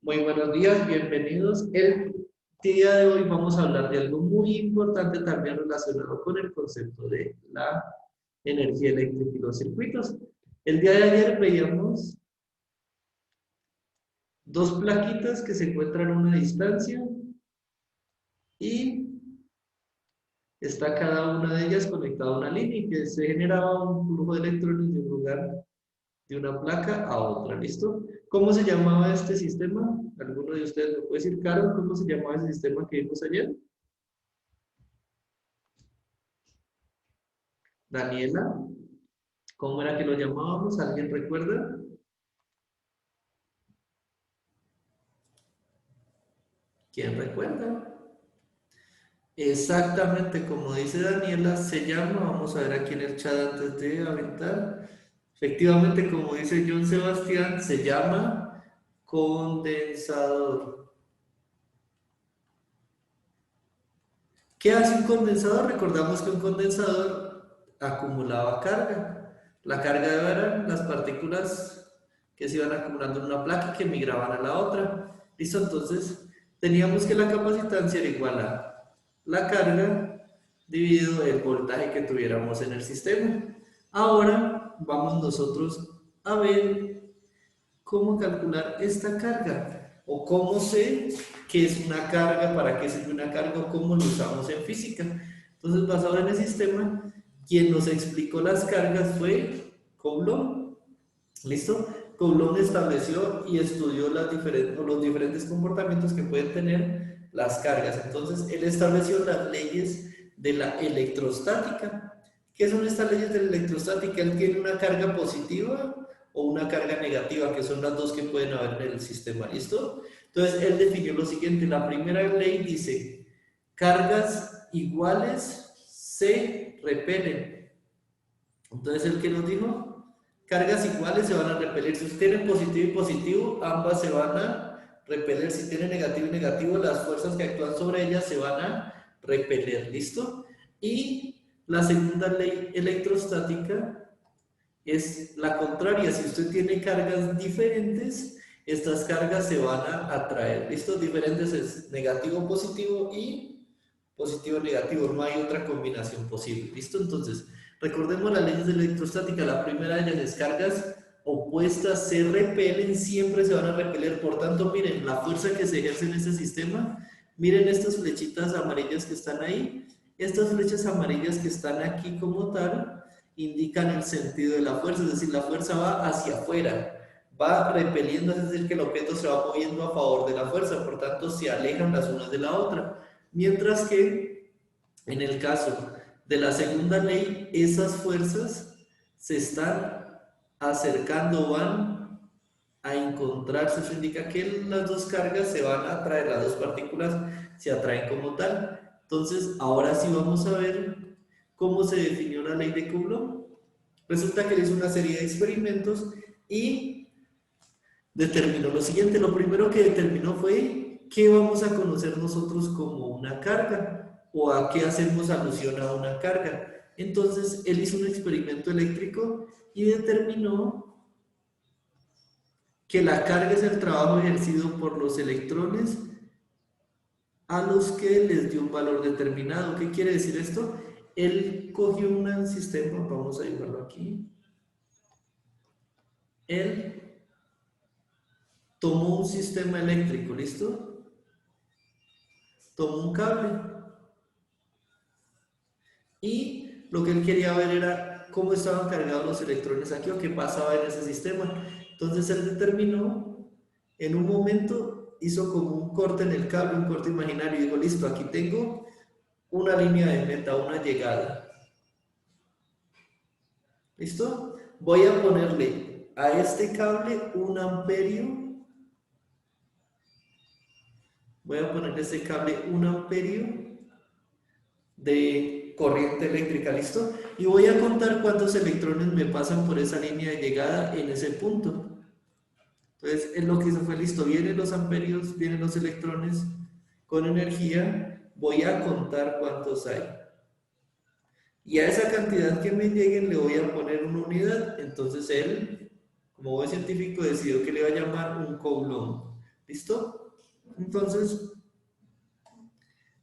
Muy buenos días, bienvenidos. El día de hoy vamos a hablar de algo muy importante también relacionado con el concepto de la energía eléctrica y los circuitos. El día de ayer veíamos dos plaquitas que se encuentran a una distancia y está cada una de ellas conectada a una línea y que se generaba un flujo de electrones de un lugar de una placa a otra, ¿listo? ¿Cómo se llamaba este sistema? ¿Alguno de ustedes me puede decir, Carol, cómo se llamaba ese sistema que vimos ayer? Daniela, ¿cómo era que lo llamábamos? ¿Alguien recuerda? ¿Quién recuerda? Exactamente como dice Daniela, se llama, vamos a ver aquí en el chat antes de aventar. Efectivamente, como dice John Sebastián, se llama condensador. ¿Qué hace un condensador? Recordamos que un condensador acumulaba carga. La carga eran las partículas que se iban acumulando en una placa y que migraban a la otra. ¿Listo? Entonces, teníamos que la capacitancia era igual a la carga dividido el voltaje que tuviéramos en el sistema. Ahora vamos nosotros a ver cómo calcular esta carga o cómo sé qué es una carga, para qué sirve una carga o cómo lo usamos en física. Entonces, basado en el sistema, quien nos explicó las cargas fue Coulomb. ¿Listo? Coulomb estableció y estudió los diferentes comportamientos que pueden tener las cargas. Entonces, él estableció las leyes de la electrostática. ¿Qué son estas leyes de la electrostática? Él tiene una carga positiva o una carga negativa, que son las dos que pueden haber en el sistema. ¿Listo? Entonces, él definió lo siguiente. La primera ley dice, cargas iguales se repelen. Entonces, ¿el que nos dijo? Cargas iguales se van a repeler. Si tienen positivo y positivo, ambas se van a repeler. Si tienen negativo y negativo, las fuerzas que actúan sobre ellas se van a repeler. ¿Listo? Y la segunda ley electrostática es la contraria. Si usted tiene cargas diferentes, estas cargas se van a atraer. ¿Listo? Diferentes es negativo, positivo y positivo, negativo. No hay otra combinación posible. ¿Listo? Entonces, recordemos las leyes de la electrostática. La primera de ellas es cargas opuestas se repelen, siempre se van a repeler. Por tanto, miren, la fuerza que se ejerce en este sistema, miren estas flechitas amarillas que están ahí. Estas flechas amarillas que están aquí como tal, indican el sentido de la fuerza, es decir, la fuerza va hacia afuera, va repeliendo, es decir, que el objeto se va moviendo a favor de la fuerza, por tanto se alejan las unas de la otra. Mientras que en el caso de la segunda ley, esas fuerzas se están acercando, van a encontrarse, eso indica que las dos cargas se van a atraer, las dos partículas se atraen como tal. Entonces, ahora sí vamos a ver cómo se definió la ley de Coulomb. Resulta que él hizo una serie de experimentos y determinó lo siguiente. Lo primero que determinó fue qué vamos a conocer nosotros como una carga o a qué hacemos alusión a una carga. Entonces, él hizo un experimento eléctrico y determinó que la carga es el trabajo ejercido por los electrones a los que les dio un valor determinado. ¿Qué quiere decir esto? Él cogió un sistema, vamos a dibujarlo aquí. Él tomó un sistema eléctrico, ¿listo? Tomó un cable y lo que él quería ver era cómo estaban cargados los electrones aquí o qué pasaba en ese sistema. Entonces él determinó, en un momento hizo como un corte en el cable, un corte imaginario, y dijo, listo, aquí tengo una línea de meta, una llegada. ¿Listo? Voy a ponerle a este cable un amperio. Voy a ponerle a este cable un amperio de corriente eléctrica, ¿listo? Y voy a contar cuántos electrones me pasan por esa línea de llegada en ese punto. Entonces, él lo que hizo fue, listo, vienen los amperios, vienen los electrones con energía, voy a contar cuántos hay. Y a esa cantidad que me lleguen le voy a poner una unidad. Entonces él, como buen científico, decidió que le iba a llamar un Coulomb. ¿Listo? Entonces,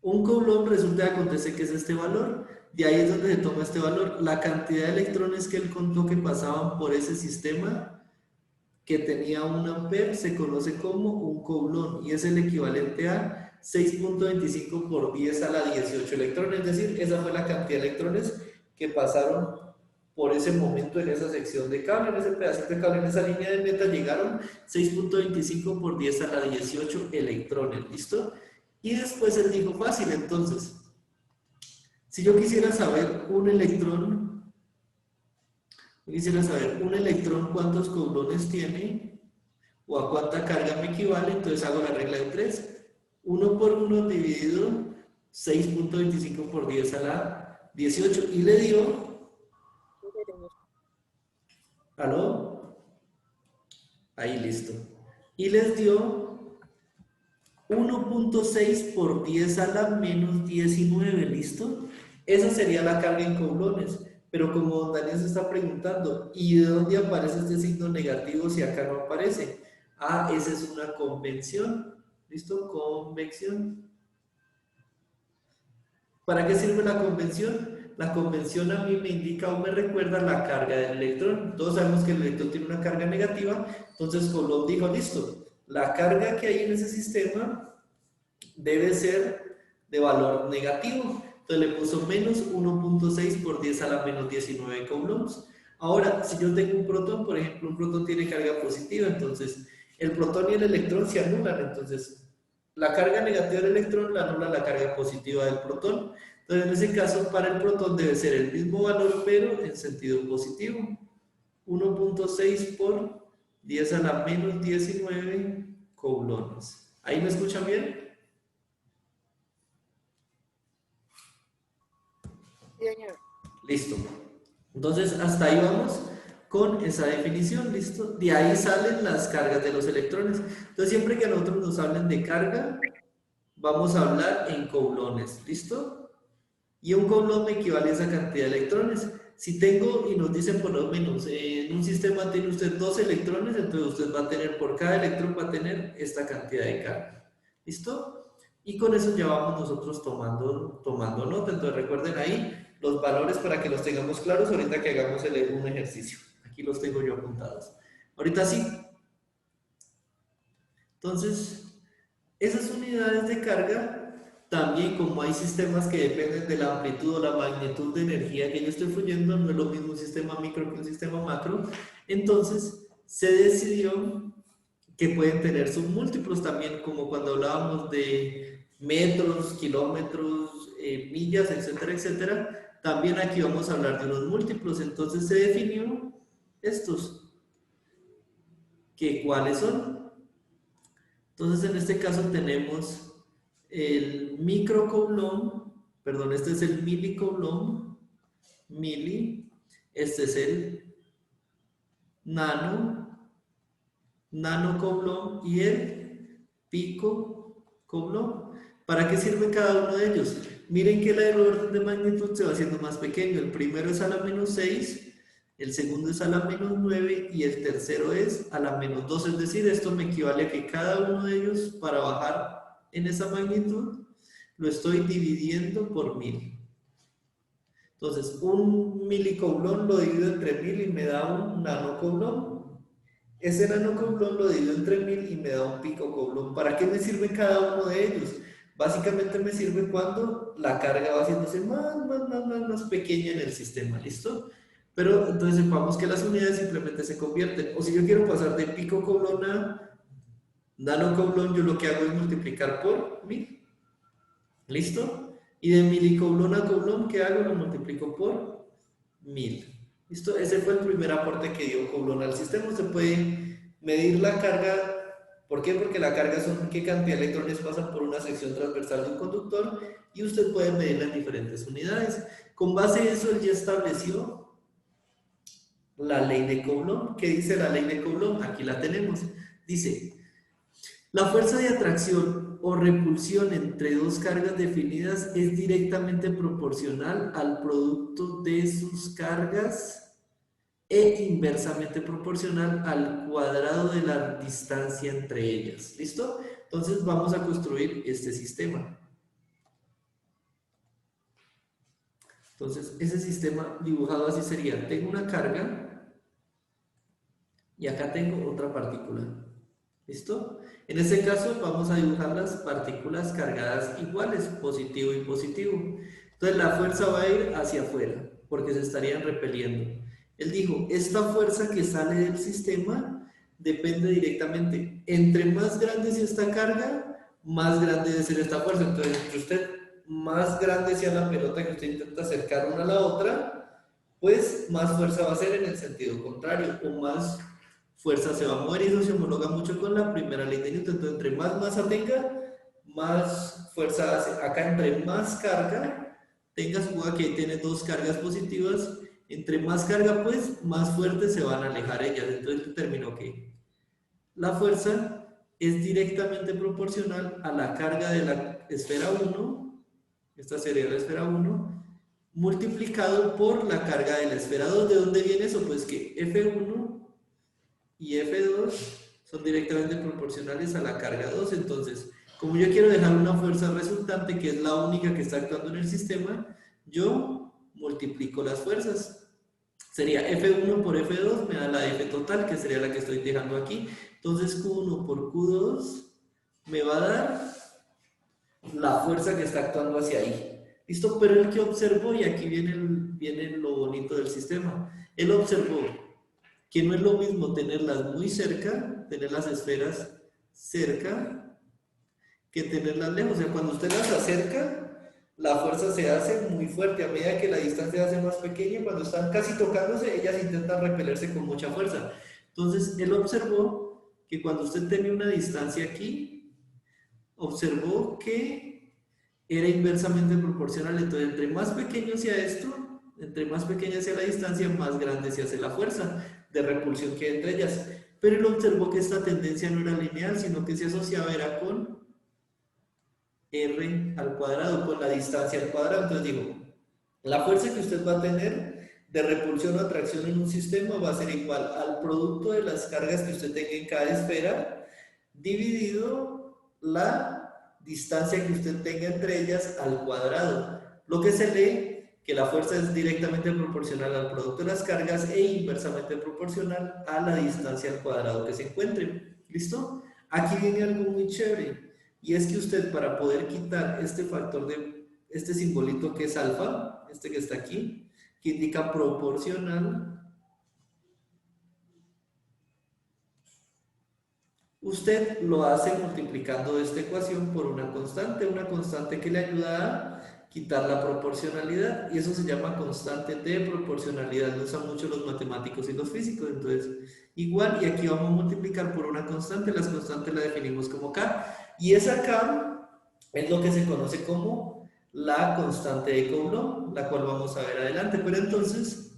un Coulomb resulta que acontece que es este valor. De ahí es donde se toma este valor. La cantidad de electrones que él contó que pasaban por ese sistema que tenía un ampere se conoce como un Coulomb y es el equivalente a 6.25 por 10 a la 18 electrones. Es decir, esa fue la cantidad de electrones que pasaron por ese momento en esa sección de cable, en ese pedacito de cable, en esa línea de meta, llegaron 6.25 por 10 a la 18 electrones, ¿listo? Y después él dijo, fácil, entonces, si yo quisiera saber un electrón, cuántos coulones tiene, o a cuánta carga me equivale, entonces hago la regla de 3. 1 por 1 dividido 6.25 por 10 a la 18, y le dio... ¿Aló? Ahí, listo. Y les dio 1.6 por 10 a la menos 19, ¿listo? Esa sería la carga en coulones. Pero como don Daniel se está preguntando, ¿y de dónde aparece este signo negativo si acá no aparece? Ah, esa es una convención. ¿Listo? Convección. ¿Para qué sirve la convención? La convención a mí me indica o me recuerda la carga del electrón. Todos sabemos que el electrón tiene una carga negativa, entonces Coulomb dijo, listo, la carga que hay en ese sistema debe ser de valor negativo. Entonces le puso menos 1.6 por 10 a la menos 19 coulombs. Ahora, si yo tengo un protón, por ejemplo, un protón tiene carga positiva, entonces el protón y el electrón se anulan, entonces la carga negativa del electrón la anula la carga positiva del protón. Entonces, en ese caso, para el protón debe ser el mismo valor, pero en sentido positivo. 1.6 por 10 a la menos 19 coulombs. ¿Ahí me escuchan bien? Listo. Entonces, hasta ahí vamos con esa definición, ¿listo? De ahí salen las cargas de los electrones. Entonces, siempre que a nosotros nos hablen de carga, vamos a hablar en coulones, ¿listo? Y un coulomb equivale a esa cantidad de electrones. Si tengo, y nos dicen por lo menos, en un sistema tiene usted 2 electrones, entonces usted va a tener, por cada electrón va a tener esta cantidad de carga, ¿listo? Y con eso ya vamos nosotros tomando nota. Entonces recuerden ahí los valores para que los tengamos claros ahorita que hagamos un ejercicio. Aquí los tengo yo apuntados. Ahorita sí. Entonces, esas unidades de carga, también como hay sistemas que dependen de la amplitud o la magnitud de energía que yo estoy fluyendo, no es lo mismo un sistema micro que un sistema macro, entonces se decidió que pueden tener submúltiplos también, como cuando hablábamos de metros, kilómetros, millas, etcétera, etcétera. También aquí vamos a hablar de unos múltiplos, entonces se definió estos, que cuáles son. Entonces en este caso tenemos el microcoulomb, perdón, este es el milicoulomb, mili, este es el nanocoulomb y el picocoulomb. ¿Para qué sirve cada uno de ellos? Miren que el orden de magnitud se va haciendo más pequeño. El primero es a la menos 6, el segundo es a la menos 9 y el tercero es a la menos 2. Es decir, esto me equivale a que cada uno de ellos, para bajar en esa magnitud, lo estoy dividiendo por 1000. Entonces, un milicoulomb lo divido entre 1000 y me da un nanocoulomb. Ese nanocoulomb lo divido entre 1000 y me da un picocoulomb. ¿Para qué me sirve cada uno de ellos? Básicamente me sirve cuando la carga va haciéndose más pequeña en el sistema, ¿listo? Pero entonces sepamos que las unidades simplemente se convierten. O si yo quiero pasar de picocoulomb a nanocoulomb, yo lo que hago es multiplicar por 1000. ¿Listo? Y de milicoulomb a coulomb, ¿qué hago? Lo multiplico por 1000. ¿Listo? Ese fue el primer aporte que dio Coulomb al sistema. Usted puede medir la carga. ¿Por qué? Porque la carga son qué cantidad de electrones pasan por una sección transversal de un conductor y usted puede medirla en diferentes unidades. Con base en eso, él ya estableció la ley de Coulomb. ¿Qué dice la ley de Coulomb? Aquí la tenemos. Dice, la fuerza de atracción o repulsión entre dos cargas definidas es directamente proporcional al producto de sus cargas e inversamente proporcional al cuadrado de la distancia entre ellas. ¿Listo? Entonces vamos a construir este sistema. Entonces, ese sistema dibujado así sería, tengo una carga y acá tengo otra partícula. ¿Listo? En este caso vamos a dibujar las partículas cargadas iguales, positivo y positivo. Entonces la fuerza va a ir hacia afuera, porque se estarían repeliendo. Él dijo, esta fuerza que sale del sistema depende directamente. Entre más grande sea esta carga, más grande debe ser esta fuerza. Entonces, entre usted más grande sea la pelota que usted intenta acercar una a la otra, pues más fuerza va a ser en el sentido contrario, o más fuerza se va a mover, y eso se homologa mucho con la primera ley de Newton. Entonces, entre más masa tenga, más fuerza hace. Acá, entre más carga tenga, suponga que tiene dos cargas positivas, entre más carga, pues, más fuerte se van a alejar ellas. Entonces determinó que la fuerza es directamente proporcional a la carga de la esfera 1, esta sería la esfera 1, multiplicado por la carga de la esfera 2. ¿De dónde viene eso? Pues que F1 y F2 son directamente proporcionales a la carga 2. Entonces, como yo quiero dejar una fuerza resultante, que es la única que está actuando en el sistema, yo multiplico las fuerzas. Sería F1 por F2 me da la F total, que sería la que estoy dejando aquí. Entonces Q1 por Q2 me va a dar la fuerza que está actuando hacia ahí. ¿Listo? Pero el que observó, y aquí viene lo bonito del sistema, él observó que no es lo mismo tenerlas muy cerca, tener las esferas cerca, que tenerlas lejos. O sea, cuando usted las acerca, la fuerza se hace muy fuerte. A medida que la distancia se hace más pequeña, cuando están casi tocándose, ellas intentan repelerse con mucha fuerza. Entonces, él observó que cuando usted tenía una distancia aquí, observó que era inversamente proporcional. Entonces, entre más pequeño sea esto, entre más pequeña sea la distancia, más grande se hace la fuerza de repulsión que hay entre ellas. Pero él observó que esta tendencia no era lineal, sino que se asociaba era con r al cuadrado, con la distancia al cuadrado. Entonces digo, la fuerza que usted va a tener de repulsión o atracción en un sistema va a ser igual al producto de las cargas que usted tenga en cada esfera, dividido la distancia que usted tenga entre ellas al cuadrado. Lo que se lee que la fuerza es directamente proporcional al producto de las cargas e inversamente proporcional a la distancia al cuadrado que se encuentre. ¿Listo? Aquí viene algo muy chévere, y es que usted, para poder quitar este factor de este simbolito que es alfa, este que está aquí, que indica proporcional, usted lo hace multiplicando esta ecuación por una constante que le ayuda a quitar la proporcionalidad, y eso se llama constante de proporcionalidad. Lo usan mucho los matemáticos y los físicos. Entonces, igual, y aquí vamos a multiplicar por una constante. Las constantes la definimos como K, y esa K es lo que se conoce como la constante de Coulomb, la cual vamos a ver adelante. Pero entonces,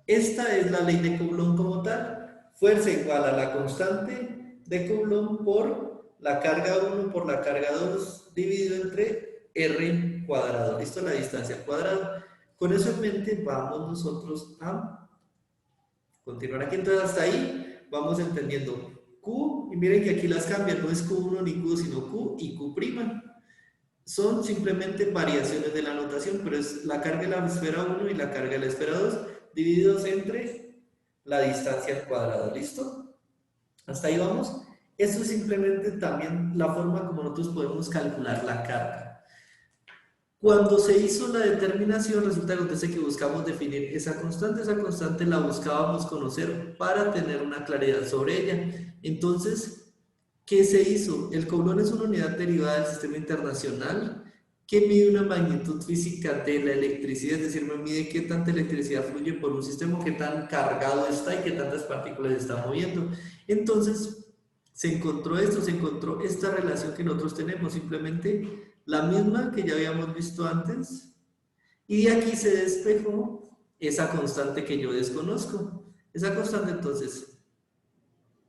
esta es la ley de Coulomb como tal. Fuerza igual a la constante de Coulomb por la carga 1 por la carga 2 dividido entre r cuadrado. ¿Listo? La distancia al cuadrado. Con eso en mente vamos nosotros a continuar aquí. Entonces hasta ahí vamos entendiendo Q, y miren que aquí las cambian, no es Q1 ni Q, sino Q y Q'. Son simplemente variaciones de la notación, pero es la carga de la esfera 1 y la carga de la esfera 2 divididos entre la distancia al cuadrado. ¿Listo? Hasta ahí vamos. Esto es simplemente también la forma como nosotros podemos calcular la carga. Cuando se hizo la determinación, resulta que buscamos definir esa constante la buscábamos conocer para tener una claridad sobre ella. Entonces, ¿qué se hizo? El Coulomb es una unidad derivada del sistema internacional que mide una magnitud física de la electricidad, es decir, me mide qué tanta electricidad fluye por un sistema, qué tan cargado está y qué tantas partículas está moviendo. Entonces, se encontró esta relación que nosotros tenemos, simplemente la misma que ya habíamos visto antes, y de aquí se despejó esa constante que yo desconozco. Esa constante, entonces,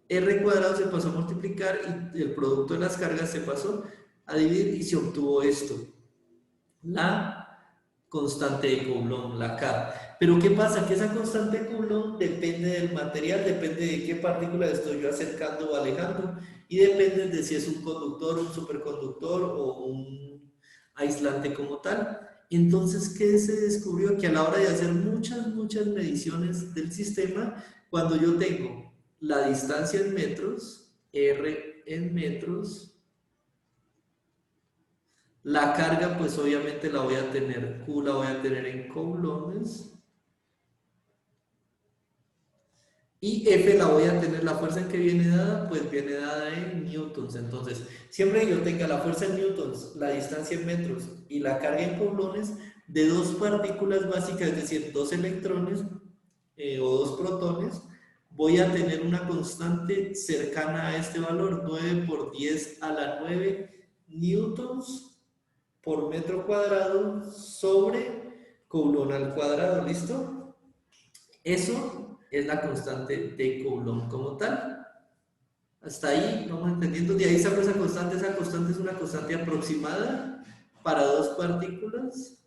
r cuadrado se pasó a multiplicar y el producto de las cargas se pasó a dividir, y se obtuvo esto, la constante de Coulomb, la K. Pero ¿qué pasa? Que esa constante Coulomb depende del material, depende de qué partícula estoy yo acercando o alejando, y depende de si es un conductor, un superconductor o un aislante como tal. Entonces, ¿qué se descubrió? Que a la hora de hacer muchas mediciones del sistema, cuando yo tengo la distancia en metros, R en metros, la carga pues obviamente la voy a tener, Q la voy a tener en coulombs, y F la voy a tener, la fuerza en que viene dada, pues viene dada en newtons. Entonces, siempre que yo tenga la fuerza en newtons, la distancia en metros y la carga en coulombs de dos partículas básicas, es decir, dos electrones o dos protones, voy a tener una constante cercana a este valor, 9 por 10 a la 9 newtons por metro cuadrado sobre Coulomb al cuadrado, ¿listo? Eso es la constante de Coulomb como tal. Hasta ahí vamos entendiendo. De ahí saco esa constante. Esa constante es una constante aproximada para dos partículas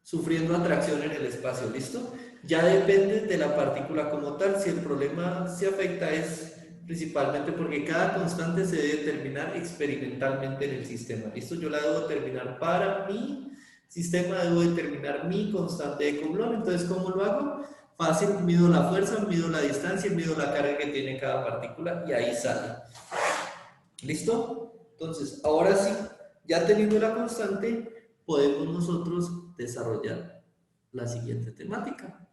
sufriendo atracción en el espacio, ¿listo? Ya depende de la partícula como tal. Si el problema se afecta es principalmente porque cada constante se debe determinar experimentalmente en el sistema, ¿listo? Yo la debo determinar para mi sistema, debo determinar mi constante de Coulomb. Entonces, ¿cómo lo hago? Fácil, mido la fuerza, mido la distancia, mido la carga que tiene cada partícula y ahí sale. ¿Listo? Entonces, ahora sí, ya teniendo la constante, podemos nosotros desarrollar la siguiente temática.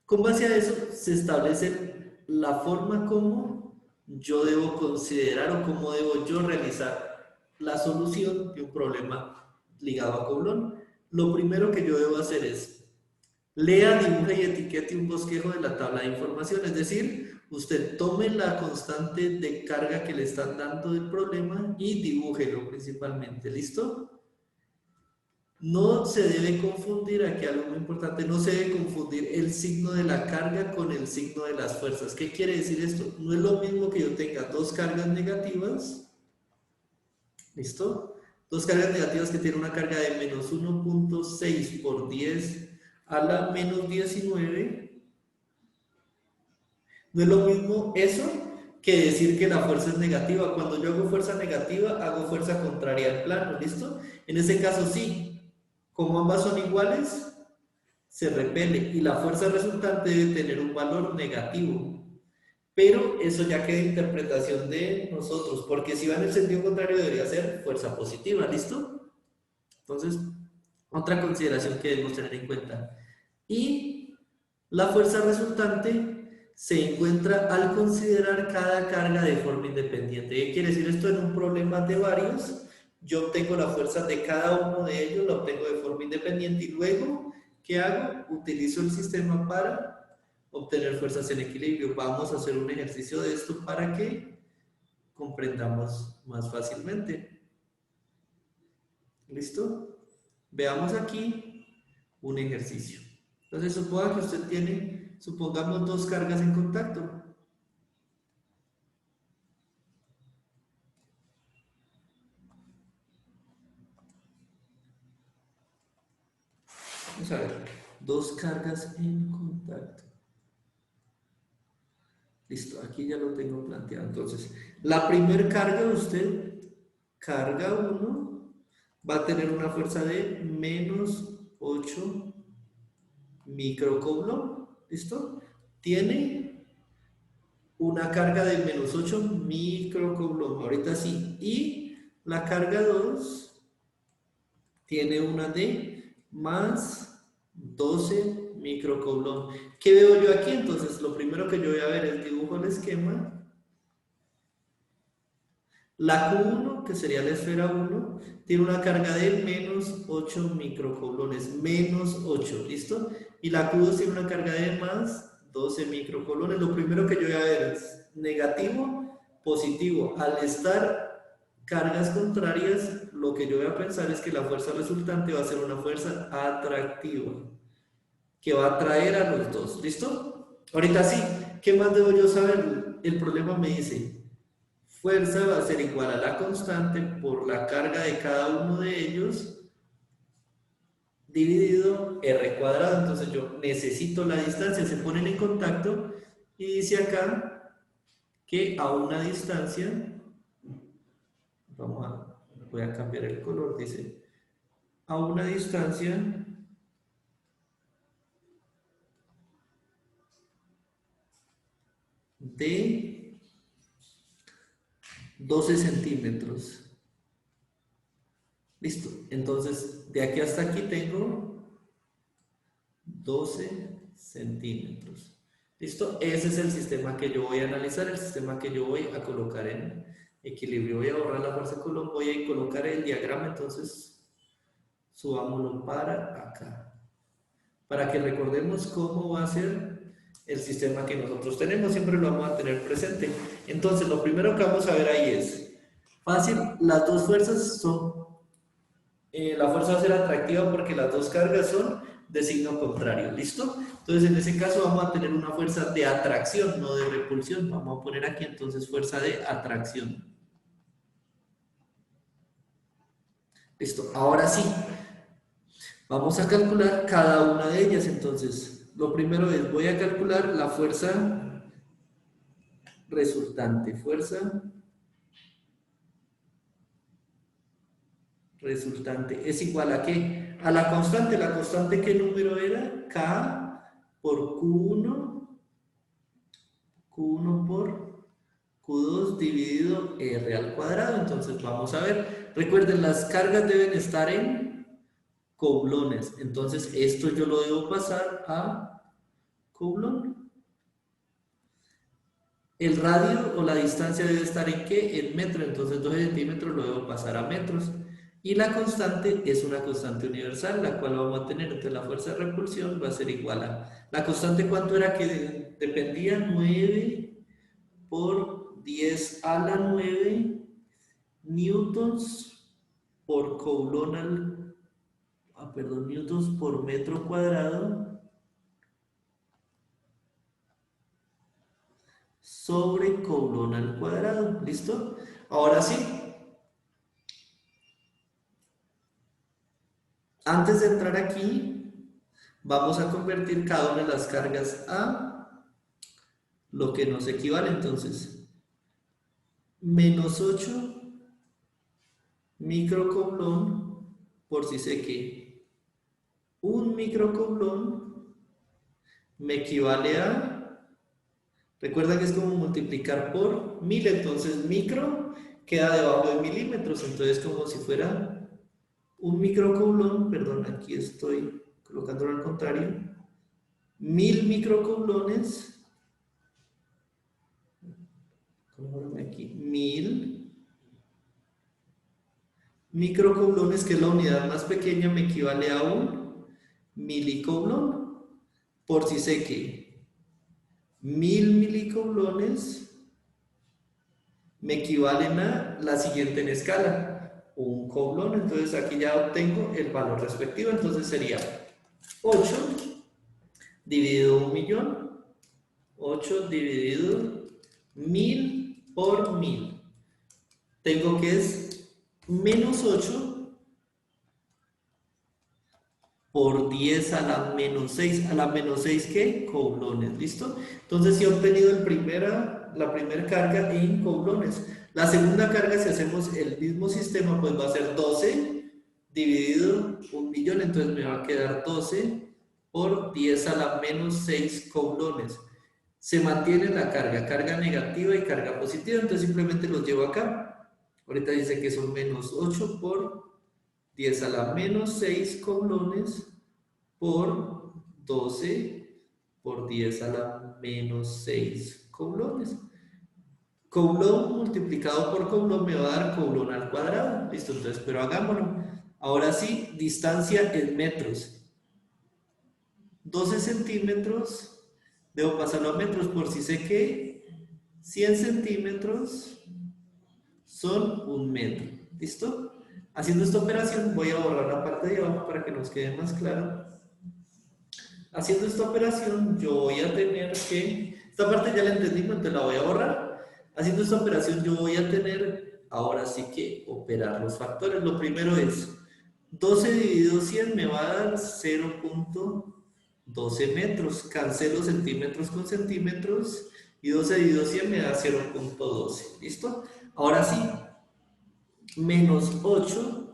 Con base a eso, se establece la forma como yo debo considerar o cómo debo yo realizar la solución de un problema ligado a Coulomb. Lo primero que yo debo hacer es lea, dibuje y etiquete un bosquejo de la tabla de información, es decir, usted tome la constante de carga que le están dando del problema y dibújelo principalmente, ¿listo? No se debe confundir, aquí algo muy importante, no se debe confundir el signo de la carga con el signo de las fuerzas. ¿Qué quiere decir esto? No es lo mismo que yo tenga dos cargas negativas, ¿listo? Dos cargas negativas que tienen una carga de menos 1.6 por 10 a la menos 19. No es lo mismo eso que decir que la fuerza es negativa. Cuando yo hago fuerza negativa, hago fuerza contraria al plano, ¿listo? En ese caso sí. Como ambas son iguales, se repele y la fuerza resultante debe tener un valor negativo. Pero eso ya queda interpretación de nosotros, porque si va en el sentido contrario debería ser fuerza positiva, ¿listo? Entonces, otra consideración que debemos tener en cuenta. Y la fuerza resultante se encuentra al considerar cada carga de forma independiente. ¿Qué quiere decir esto? En un problema de varios, yo obtengo la fuerza de cada uno de ellos, la obtengo de forma independiente y luego, ¿qué hago? Utilizo el sistema para obtener fuerzas en equilibrio. Vamos a hacer un ejercicio de esto para que comprendamos más fácilmente. ¿Listo? Veamos aquí un ejercicio. Entonces, suponga que usted tiene, supongamos, dos cargas en contacto. Vamos a ver, dos cargas en contacto. Listo, aquí ya lo tengo planteado. Entonces, la primer carga de usted, carga 1, va a tener una fuerza de menos 8 microcoulomb. ¿Listo? Tiene una carga de menos 8 microcoulomb. Ahorita sí. Y la carga 2 tiene una de más 12 microcoulomb. ¿Qué veo yo aquí? Entonces, lo primero que yo voy a ver es dibujo el esquema. La Q1, que sería la esfera 1, tiene una carga de menos 8 microcoulombs, menos 8, ¿listo? Y la Q2 tiene una carga de más 12 microcoulombs. Lo primero que yo voy a ver es negativo, positivo. Al estar cargas contrarias, lo que yo voy a pensar es que la fuerza resultante va a ser una fuerza atractiva, que va a atraer a los dos, ¿listo? Ahorita sí, ¿qué más debo yo saber? El problema me dice, fuerza va a ser igual a la constante por la carga de cada uno de ellos dividido r cuadrado. Entonces yo necesito la distancia, se ponen en contacto y dice acá que a una distancia, voy a cambiar el color, dice, a una distancia de 12 centímetros. Listo, entonces de aquí hasta aquí tengo 12 centímetros. ¿Listo? Ese es el sistema que yo voy a analizar, el sistema que yo voy a colocar en equilibrio. Voy a borrar la fuerza Coulomb, voy a colocar el diagrama, entonces subámoslo para acá. Para que recordemos cómo va a ser el sistema que nosotros tenemos, siempre lo vamos a tener presente. Entonces, lo primero que vamos a ver ahí es, fácil, las dos fuerzas son, la fuerza va a ser atractiva porque las dos cargas son de signo contrario, ¿listo? Entonces, en ese caso vamos a tener una fuerza de atracción, no de repulsión. Vamos a poner aquí entonces fuerza de atracción. Listo, ahora sí, vamos a calcular cada una de ellas. Entonces, lo primero es, voy a calcular la fuerza resultante. Fuerza resultante es igual a ¿qué? A la constante. ¿La constante qué número era? K por Q1 por Q2 dividido R al cuadrado. Entonces vamos a ver. Recuerden, las cargas deben estar en coublones. Entonces esto yo lo debo pasar a coulomb. El radio o la distancia debe estar en ¿qué? En metro. Entonces 12 centímetros lo debo pasar a metros. Y la constante es una constante universal, la cual vamos a tener. Entonces la fuerza de repulsión va a ser igual a... ¿La constante cuánto era que dependía? 9 por 10 a la 9 newtons por coulomb newtons por metro cuadrado sobre coulomb al cuadrado. ¿Listo? Ahora sí. Antes de entrar aquí, vamos a convertir cada una de las cargas a lo que nos equivale. Entonces, menos 8 microcoulomb, por si sé que un microcoulomb me equivale a, recuerda que es como multiplicar por 1000, entonces micro queda debajo de milímetros, entonces como si fuera un microcoulomb, perdón, aquí estoy colocándolo al contrario, 1000 microcoulomb, aquí, 1000 microcoulomb, que es la unidad más pequeña, me equivale a un milicoulomb, por si sé que 1000 milicoulomb me equivalen a la siguiente en escala, un coulomb. Entonces aquí ya obtengo el valor respectivo, entonces sería 8 dividido 1.000.000, 8 dividido 1000 por 1000. Tengo que es menos 8 por 10 a la menos 6. ¿A la menos 6 qué? Coulomb, ¿listo? Entonces sí he obtenido la primera carga en coulomb. La segunda carga, si hacemos el mismo sistema, pues va a ser 12 dividido 1.000.000, entonces me va a quedar 12 por 10 a la menos 6 coulomb. Se mantiene la carga negativa y carga positiva, entonces simplemente los llevo acá. Ahorita dice que son menos 8 por 10 a la menos 6 coulomb por 12 por 10 a la menos 6 coulomb. Coulomb multiplicado por coulomb me va a dar coulomb al cuadrado. Listo, entonces, pero hagámoslo. Ahora sí, distancia en metros. 12 centímetros, debo pasarlo a metros por si sé que 100 centímetros son 1 metro. ¿Listo? Haciendo esta operación, voy a borrar la parte de abajo para que nos quede más claro. Haciendo esta operación, yo voy a tener que... Esta parte ya la entendimos, entonces la voy a borrar. Haciendo esta operación, yo voy a tener, ahora sí que, operar los factores. Lo primero es 12 dividido 100 me va a dar 0.12 metros. Cancelo centímetros con centímetros y 12 dividido 100 me da 0.12. ¿Listo? Ahora sí, menos 8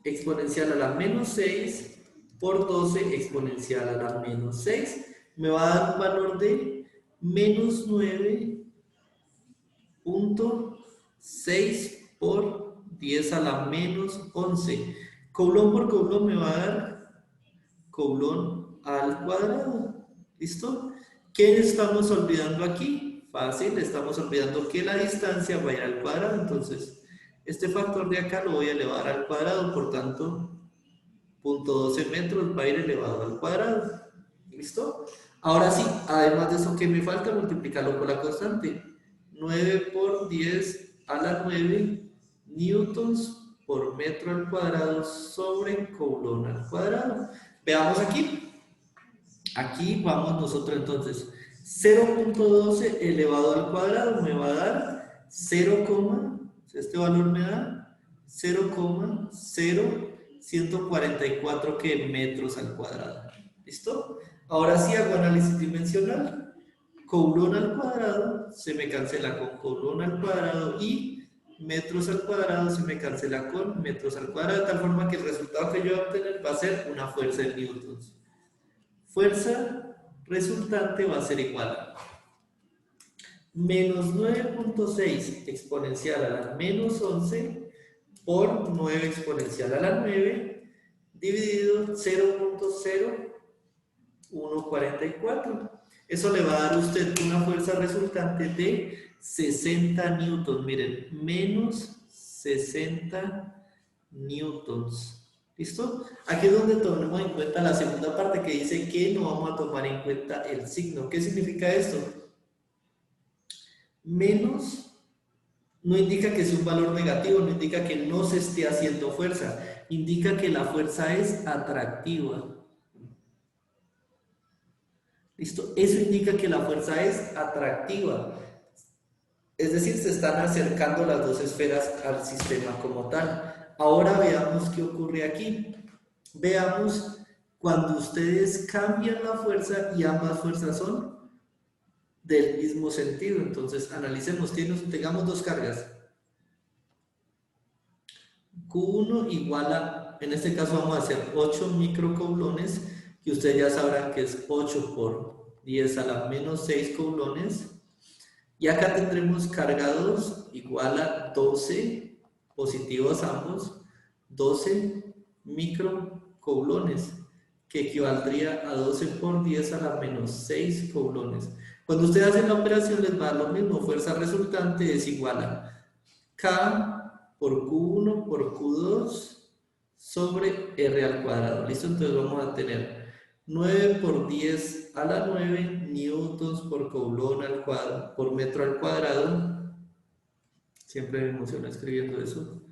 exponencial a la menos 6 por 12 exponencial a la menos 6 me va a dar un valor de menos 9.6 por 10 a la menos 11. Coulomb por coulomb me va a dar coulomb al cuadrado. ¿Listo? ¿Qué estamos olvidando aquí? Fácil, estamos olvidando que la distancia va a ir al cuadrado. Entonces, este factor de acá lo voy a elevar al cuadrado, por tanto, 0.12 metros va a ir elevado al cuadrado. ¿Listo? Ahora sí, además de eso, ¿qué me falta? Multiplicarlo por la constante. 9 por 10 a la 9 newtons por metro al cuadrado sobre coulomb al cuadrado. Veamos aquí. Aquí vamos nosotros entonces. 0.12 elevado al cuadrado me va a dar 0, este valor me da 0,0144 metros al cuadrado. ¿Listo? Ahora sí hago análisis dimensional. Coulomb al cuadrado se me cancela con coulomb al cuadrado y metros al cuadrado se me cancela con metros al cuadrado, de tal forma que el resultado que yo voy a obtener va a ser una fuerza en newtons. Fuerza resultante va a ser igual a menos 9.6 exponencial a la menos 11 por 9 exponencial a la 9 dividido 0.0144. Eso le va a dar a usted una fuerza resultante de 60 newtons. Miren, menos 60 newtons. ¿Listo? Aquí es donde tomemos en cuenta la segunda parte que dice que no vamos a tomar en cuenta el signo. ¿Qué significa esto? Menos no indica que sea un valor negativo, no indica que no se esté haciendo fuerza, indica que la fuerza es atractiva. ¿Listo? Eso indica que la fuerza es atractiva. Es decir, se están acercando las dos esferas al sistema como tal. Ahora veamos qué ocurre aquí. Veamos cuando ustedes cambian la fuerza y ambas fuerzas son del mismo sentido. Entonces, analicemos, tengamos dos cargas. Q1 igual a, en este caso vamos a hacer 8 microcoulones, que ustedes ya sabrán que es 8 por 10 a la menos 6 coulones. Y acá tendremos cargados igual a 12, positivos ambos, 12 microcoulones, que equivaldría a 12 por 10 a la menos 6 coulones. Cuando ustedes hacen la operación les va a dar lo mismo, fuerza resultante es igual a K por Q1 por Q2 sobre R al cuadrado. ¿Listo? Entonces vamos a tener 9 por 10 a la 9 newtons por coulomb al cuadrado, por metro al cuadrado. Siempre me emociona escribiendo eso.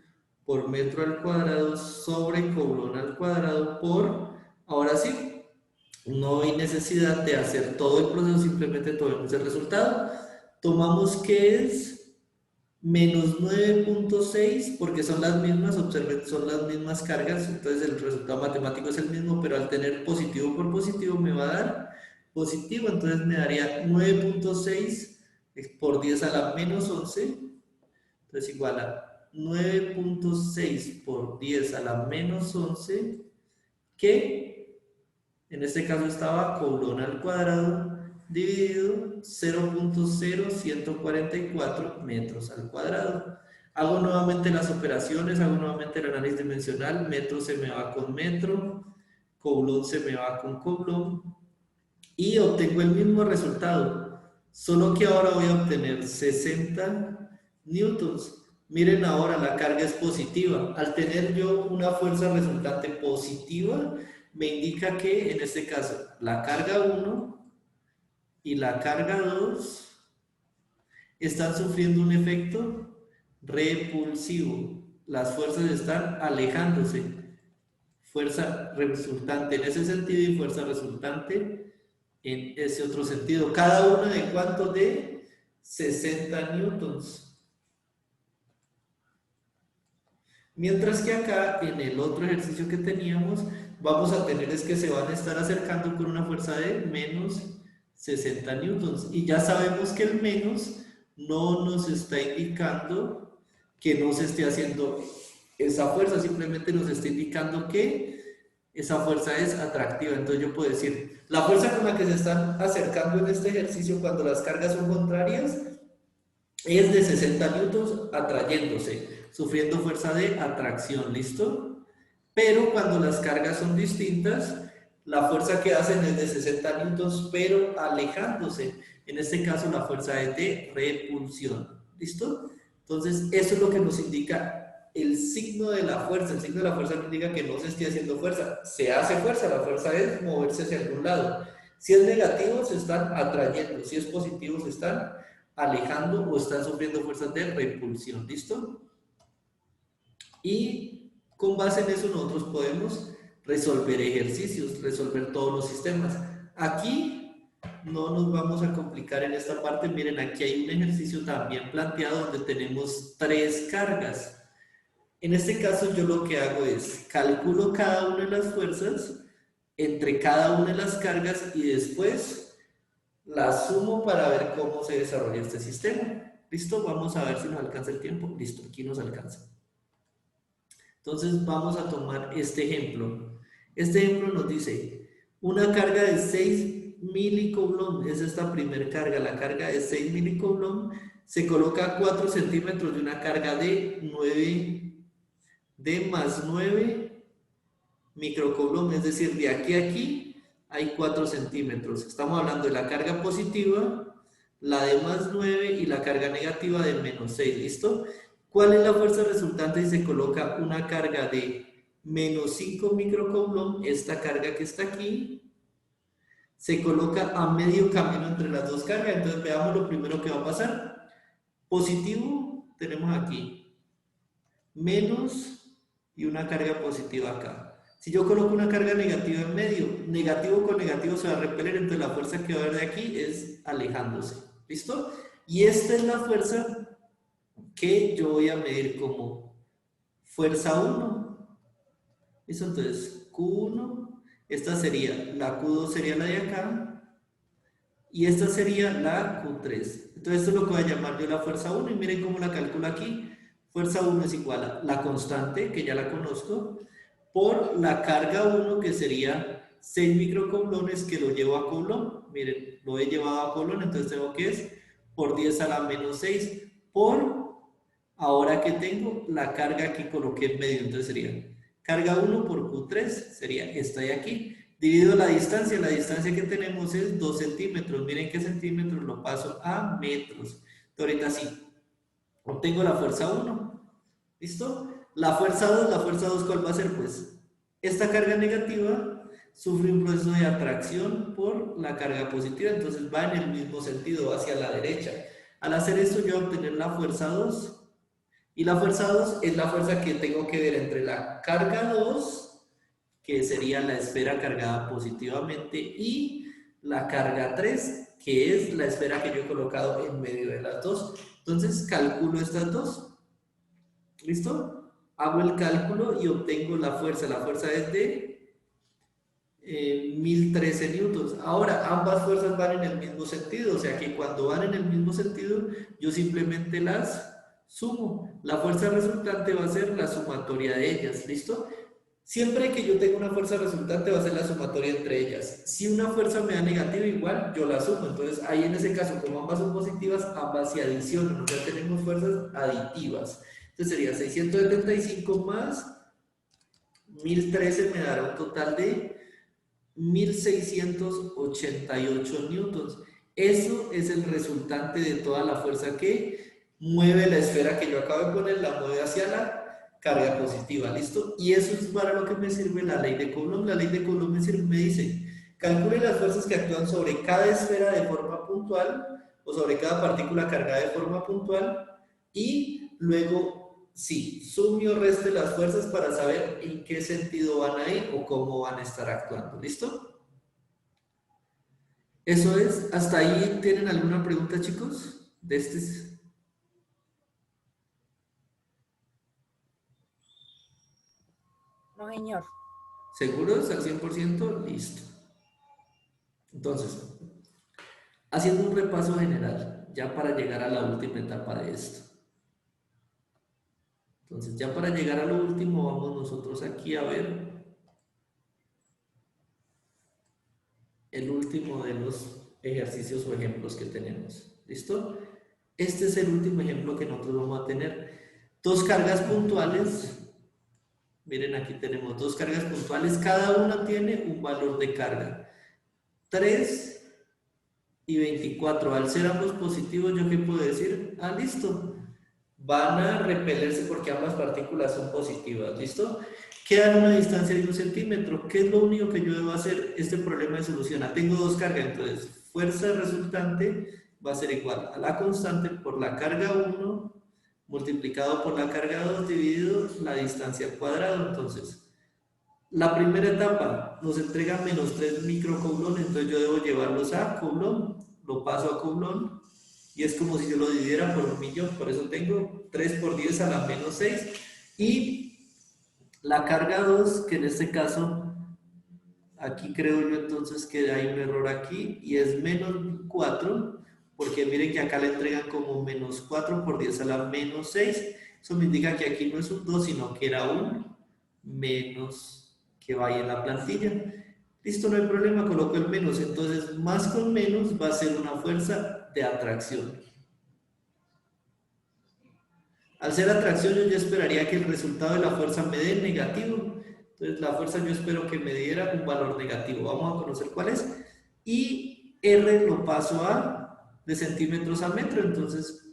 Por metro al cuadrado sobre coulomb al cuadrado por, ahora sí, no hay necesidad de hacer todo el proceso, simplemente tomemos el resultado. Tomamos que es menos 9.6 porque son las mismas, observen, son las mismas cargas, entonces el resultado matemático es el mismo, pero al tener positivo por positivo me va a dar positivo, entonces me daría 9.6 por 10 a la menos 11, entonces igual a 9.6 por 10 a la menos 11, que en este caso estaba coulomb al cuadrado dividido 0.0144 metros al cuadrado. Hago nuevamente las operaciones, hago nuevamente el análisis dimensional, metro se me va con metro, coulomb se me va con coulomb y obtengo el mismo resultado, solo que ahora voy a obtener 60 newtons. Miren ahora, la carga es positiva. Al tener yo una fuerza resultante positiva, me indica que en este caso la carga 1 y la carga 2 están sufriendo un efecto repulsivo. Las fuerzas están alejándose. Fuerza resultante en ese sentido y fuerza resultante en ese otro sentido. Cada una de cuánto de 60 newtons. Mientras que acá, en el otro ejercicio que teníamos, vamos a tener es que se van a estar acercando con una fuerza de menos 60 newtons. Y ya sabemos que el menos no nos está indicando que no se esté haciendo esa fuerza, simplemente nos está indicando que esa fuerza es atractiva. Entonces yo puedo decir, la fuerza con la que se están acercando en este ejercicio cuando las cargas son contrarias es de 60 newtons atrayéndose, sufriendo fuerza de atracción, ¿listo? Pero cuando las cargas son distintas, la fuerza que hacen es de 60 newtons, pero alejándose. En este caso, la fuerza es de repulsión, ¿listo? Entonces, eso es lo que nos indica el signo de la fuerza. El signo de la fuerza no indica que no se esté haciendo fuerza. Se hace fuerza, la fuerza es moverse hacia algún lado. Si es negativo, se están atrayendo. Si es positivo, se están alejando o están sufriendo fuerzas de repulsión, ¿listo? Y con base en eso nosotros podemos resolver ejercicios, resolver todos los sistemas. Aquí no nos vamos a complicar en esta parte. Miren, aquí hay un ejercicio también planteado donde tenemos 3 cargas. En este caso yo lo que hago es calculo cada una de las fuerzas entre cada una de las cargas y después las sumo para ver cómo se desarrolla este sistema. ¿Listo? Vamos a ver si nos alcanza el tiempo. Listo, aquí nos alcanza. Entonces vamos a tomar este ejemplo. Este ejemplo nos dice, una carga de 6 milicoulomb, es esta primera carga, la carga de 6 milicoulomb, se coloca a 4 centímetros de una carga de 9, de más 9 microcoulomb, es decir, de aquí a aquí hay 4 centímetros. Estamos hablando de la carga positiva, la de más 9 y la carga negativa de menos 6, ¿listo? ¿Cuál es la fuerza resultante si se coloca una carga de menos 5 microcoulomb? Esta carga que está aquí se coloca a medio camino entre las dos cargas. Entonces veamos lo primero que va a pasar. Positivo tenemos aquí, menos y una carga positiva acá. Si yo coloco una carga negativa en medio, negativo con negativo se va a repeler, entonces la fuerza que va a haber de aquí es alejándose. ¿Listo? Y esta es la fuerza que yo voy a medir como fuerza 1. ¿Listo? Entonces, Q1, esta sería, la Q2 sería la de acá, y esta sería la Q3. Entonces, esto es lo que voy a llamar yo la fuerza 1, y miren cómo la calculo aquí. Fuerza 1 es igual a la constante, que ya la conozco, por la carga 1, que sería 6 microcoulombs, que lo llevo a coulomb. Miren, lo he llevado a coulomb, entonces tengo que es por 10 a la menos 6, por, ahora que tengo la carga que coloqué en medio, entonces sería carga 1 por Q3, sería esta de aquí, dividido la distancia que tenemos es 2 centímetros, miren qué centímetros lo paso a metros. Entonces ahorita sí, obtengo la fuerza 1, ¿listo? La fuerza 2, ¿cuál va a ser? Pues esta carga negativa sufre un proceso de atracción por la carga positiva, entonces va en el mismo sentido, hacia la derecha. Al hacer esto yo voy a obtener la fuerza 2, y la fuerza 2 es la fuerza que tengo que ver entre la carga 2, que sería la esfera cargada positivamente, y la carga 3, que es la esfera que yo he colocado en medio de las dos. Entonces calculo estas dos. ¿Listo? Hago el cálculo y obtengo la fuerza. La fuerza es de 1013 newtons. Ahora, ambas fuerzas van en el mismo sentido, o sea que cuando van en el mismo sentido, yo simplemente las sumo. La fuerza resultante va a ser la sumatoria de ellas, ¿listo? Siempre que yo tenga una fuerza resultante va a ser la sumatoria entre ellas. Si una fuerza me da negativa, igual yo la sumo. Entonces, ahí en ese caso, como ambas son positivas, ambas se adicionan. O sea, tenemos fuerzas aditivas. Entonces sería 675 más 1013 me dará un total de 1688 newtons. Eso es el resultante de toda la fuerza que mueve la esfera que yo acabo de poner, la mueve hacia la carga positiva, ¿listo? Y eso es para lo que me sirve la ley de Coulomb. La ley de Coulomb me dice, calcule las fuerzas que actúan sobre cada esfera de forma puntual o sobre cada partícula cargada de forma puntual y luego sí, sume o reste las fuerzas para saber en qué sentido van a ir o cómo van a estar actuando. ¿Listo? Eso es. ¿Hasta ahí tienen alguna pregunta, chicos? De este. señor. ¿Seguros al 100%? Listo. Entonces, haciendo un repaso general, ya para llegar a la última etapa de esto. Entonces, ya para llegar a lo último, vamos nosotros aquí a ver el último de los ejercicios o ejemplos que tenemos. ¿Listo? Este es el último ejemplo que nosotros vamos a tener. Dos cargas puntuales. Miren, aquí tenemos dos cargas puntuales. Cada una tiene un valor de carga. 3 y 24. Al ser ambos positivos, ¿yo qué puedo decir? Ah, listo. Van a repelerse porque ambas partículas son positivas. ¿Listo? Quedan a una distancia de 1 centímetro. ¿Qué es lo único que yo debo hacer? Este problema de solucionar. Tengo dos cargas, entonces fuerza resultante va a ser igual a la constante por la carga 1 multiplicado por la carga 2 dividido la distancia al cuadrado. Entonces, la primera etapa nos entrega menos 3 microcoulomb, entonces yo debo llevarlos a coulomb, lo paso a coulomb, y es como si yo lo dividiera por 1.000.000, por eso tengo 3 por 10 a la menos 6, y la carga 2, que en este caso, aquí creo yo entonces que hay un error aquí, y es menos 4, porque miren que acá le entregan como menos 4 por 10 a la menos 6, eso me indica que aquí no es un 2, sino que era un menos que vaya en la plantilla. Listo, no hay problema, coloco el menos, entonces más con menos va a ser una fuerza de atracción. Al ser atracción yo ya esperaría que el resultado de la fuerza me dé negativo, entonces la fuerza yo espero que me diera un valor negativo, vamos a conocer cuál es, y R lo paso a de centímetros a metro, entonces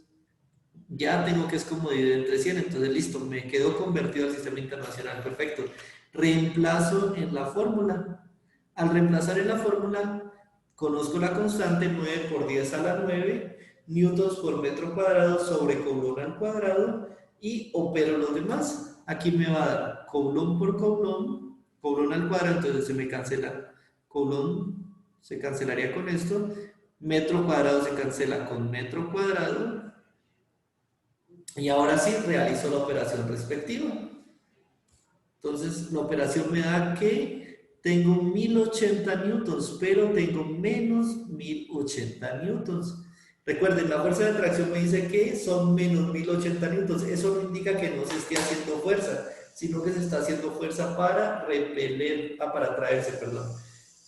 ya tengo que es como dividir entre 100, entonces listo, me quedo convertido al sistema internacional, perfecto. Reemplazo en la fórmula. Al reemplazar en la fórmula, conozco la constante 9 por 10 a la 9, newtons por metro cuadrado sobre coulomb al cuadrado, y opero los demás. Aquí me va a dar coulomb por coulomb, coulomb al cuadrado, entonces se me cancela. Coulomb se cancelaría con esto, metro cuadrado se cancela con metro cuadrado, y ahora sí realizo la operación respectiva. Entonces la operación me da que tengo 1080 newtons, pero tengo menos 1080 newtons. Recuerden, la fuerza de atracción me dice que son menos 1080 newtons. Eso no indica que no se esté haciendo fuerza, sino que se está haciendo fuerza para repeler, para atraerse, perdón.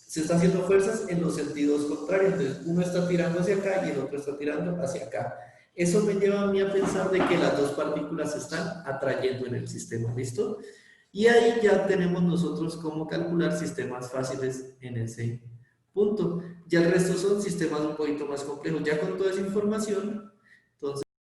Se está haciendo fuerzas en los sentidos contrarios. Entonces, uno está tirando hacia acá y el otro está tirando hacia acá. Eso me lleva a mí a pensar de que las dos partículas se están atrayendo en el sistema, ¿listo? Y ahí ya tenemos nosotros cómo calcular sistemas fáciles en ese punto. Ya el resto son sistemas un poquito más complejos. Ya con toda esa información,